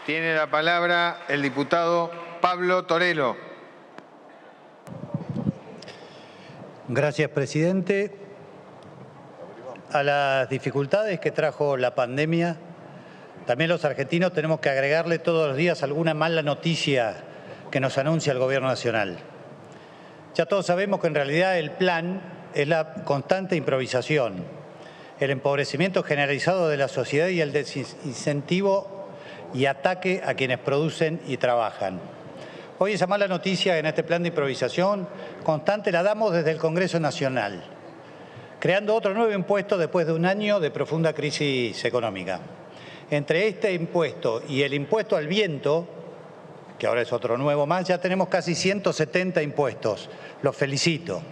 Tiene la palabra el diputado Pablo Torello. Gracias, presidente. A las dificultades que trajo la pandemia, también los argentinos tenemos que agregarle todos los días alguna mala noticia que nos anuncia el Gobierno Nacional. Ya todos sabemos que en realidad el plan es la constante improvisación, el empobrecimiento generalizado de la sociedad y el desincentivo y ataque a quienes producen y trabajan. Hoy esa mala noticia en este plan de improvisación constante la damos desde el Congreso Nacional, creando otro nuevo impuesto después de un año de profunda crisis económica. Entre este impuesto y el impuesto al viento, que ahora es otro nuevo más, ya tenemos casi 170 impuestos. Los felicito.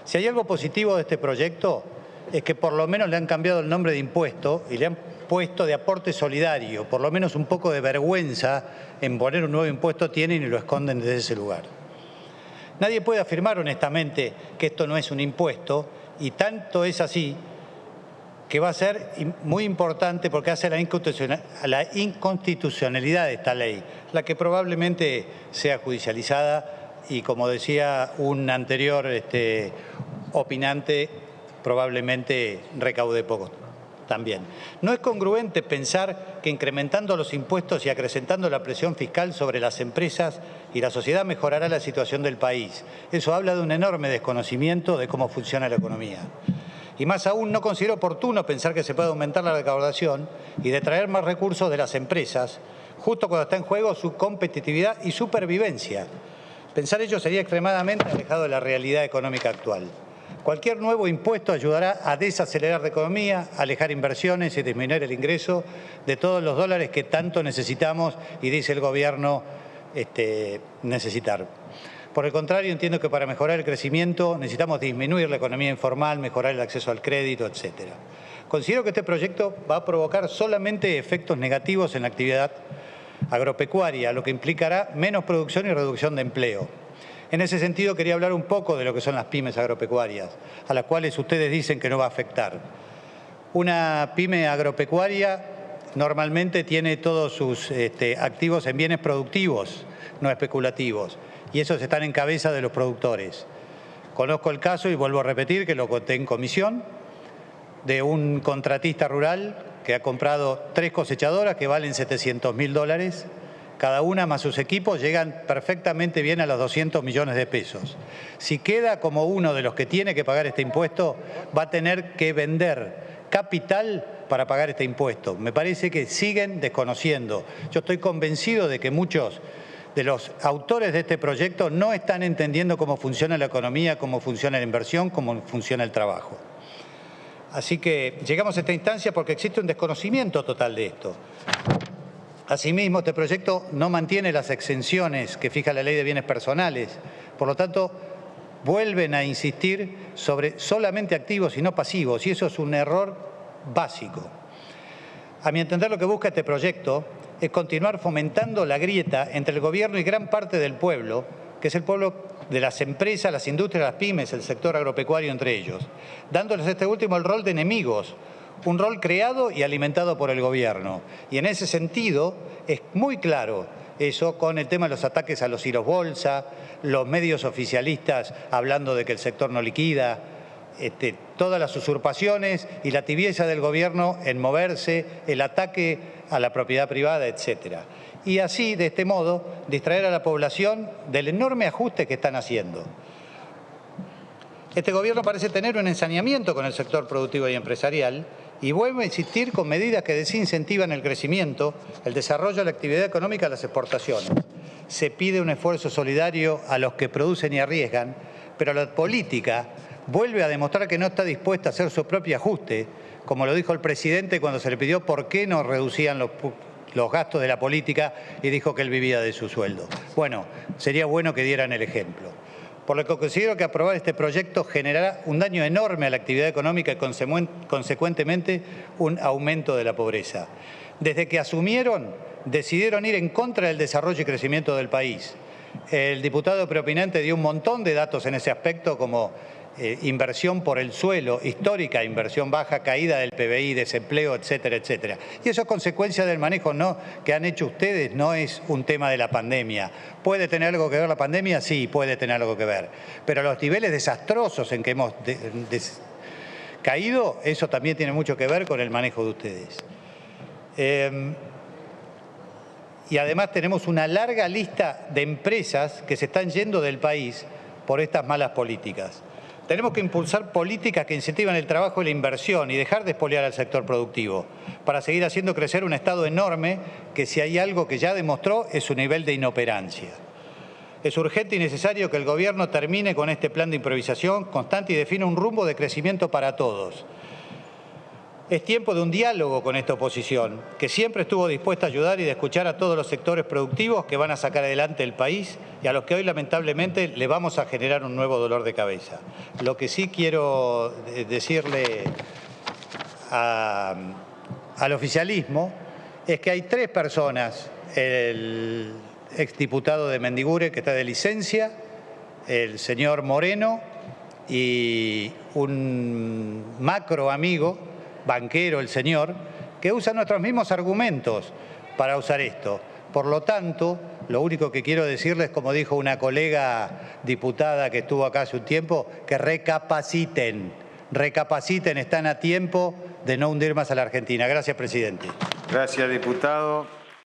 Si hay algo positivo de este proyecto es que por lo menos le han cambiado el nombre de impuesto y le han puesto de aporte solidario. Por lo menos un poco de vergüenza en poner un nuevo impuesto tienen y lo esconden desde ese lugar. Nadie puede afirmar honestamente que esto no es un impuesto y tanto es así que va a ser muy importante porque hace la inconstitucionalidad de esta ley, la que probablemente sea judicializada y, como decía un anterior opinante, probablemente recaude poco también. No es congruente pensar que incrementando los impuestos y acrecentando la presión fiscal sobre las empresas y la sociedad mejorará la situación del país. Eso habla de un enorme desconocimiento de cómo funciona la economía. Y más aún, no considero oportuno pensar que se puede aumentar la recaudación y detraer más recursos de las empresas, justo cuando está en juego su competitividad y supervivencia. Pensar ello sería extremadamente alejado de la realidad económica actual. Cualquier nuevo impuesto ayudará a desacelerar la economía, a alejar inversiones y disminuir el ingreso de todos los dólares que tanto necesitamos y dice el Gobierno necesitar. Por el contrario, entiendo que para mejorar el crecimiento necesitamos disminuir la economía informal, mejorar el acceso al crédito, etc. Considero que este proyecto va a provocar solamente efectos negativos en la actividad agropecuaria, lo que implicará menos producción y reducción de empleo. En ese sentido, quería hablar un poco de lo que son las pymes agropecuarias, a las cuales ustedes dicen que no va a afectar. Una pyme agropecuaria normalmente tiene todos sus activos en bienes productivos, no especulativos, y esos están en cabeza de los productores. Conozco el caso, y vuelvo a repetir que lo conté en comisión, de un contratista rural que ha comprado 3 cosechadoras que valen $700.000. Cada una más sus equipos llegan perfectamente bien a los 200 millones de pesos. Si queda como uno de los que tiene que pagar este impuesto, va a tener que vender capital para pagar este impuesto. Me parece que siguen desconociendo. Yo estoy convencido de que muchos de los autores de este proyecto no están entendiendo cómo funciona la economía, cómo funciona la inversión, cómo funciona el trabajo. Así que llegamos a esta instancia porque existe un desconocimiento total de esto. Asimismo, este proyecto no mantiene las exenciones que fija la Ley de Bienes Personales. Por lo tanto, vuelven a insistir sobre solamente activos y no pasivos, y eso es un error básico. A mi entender, lo que busca este proyecto es continuar fomentando la grieta entre el Gobierno y gran parte del pueblo, que es el pueblo de las empresas, las industrias, las pymes, el sector agropecuario entre ellos, dándoles a este último el rol de enemigos, un rol creado y alimentado por el Gobierno. Y en ese sentido es muy claro eso con el tema de los ataques a los hilos bolsa, los medios oficialistas hablando de que el sector no liquida, todas las usurpaciones y la tibieza del Gobierno en moverse, el ataque a la propiedad privada, etcétera. Y así, de este modo, distraer a la población del enorme ajuste que están haciendo. Este Gobierno parece tener un ensañamiento con el sector productivo y empresarial y vuelve a insistir con medidas que desincentivan el crecimiento, el desarrollo de la actividad económica y las exportaciones. Se pide un esfuerzo solidario a los que producen y arriesgan, pero la política vuelve a demostrar que no está dispuesta a hacer su propio ajuste, como lo dijo el presidente cuando se le pidió por qué no reducían los gastos de la política y dijo que él vivía de su sueldo. Bueno, sería bueno que dieran el ejemplo. Por lo que considero que aprobar este proyecto generará un daño enorme a la actividad económica y consecuentemente un aumento de la pobreza. Desde que asumieron, decidieron ir en contra del desarrollo y crecimiento del país. El diputado preopinante dio un montón de datos en ese aspecto, como inversión por el suelo, histórica inversión baja, caída del PBI, desempleo, etcétera, etcétera. Y eso es consecuencia del manejo que han hecho ustedes, no es un tema de la pandemia. ¿Puede tener algo que ver la pandemia? Sí, puede tener algo que ver. Pero los niveles desastrosos en que hemos caído, eso también tiene mucho que ver con el manejo de ustedes. Y además tenemos una larga lista de empresas que se están yendo del país por estas malas políticas. Tenemos que impulsar políticas que incentivan el trabajo y la inversión y dejar de expoliar al sector productivo para seguir haciendo crecer un Estado enorme que, si hay algo que ya demostró, es su nivel de inoperancia. Es urgente y necesario que el Gobierno termine con este plan de improvisación constante y defina un rumbo de crecimiento para todos. Es tiempo de un diálogo con esta oposición, que siempre estuvo dispuesta a ayudar y de escuchar a todos los sectores productivos que van a sacar adelante el país y a los que hoy lamentablemente le vamos a generar un nuevo dolor de cabeza. Lo que sí quiero decirle al oficialismo es que hay 3 personas, el exdiputado de Mendigure que está de licencia, el señor Moreno y un macro amigo, banquero el señor, que usa nuestros mismos argumentos para usar esto. Por lo tanto, lo único que quiero decirles, como dijo una colega diputada que estuvo acá hace un tiempo, que recapaciten, están a tiempo de no hundir más a la Argentina. Gracias, presidente. Gracias, diputado.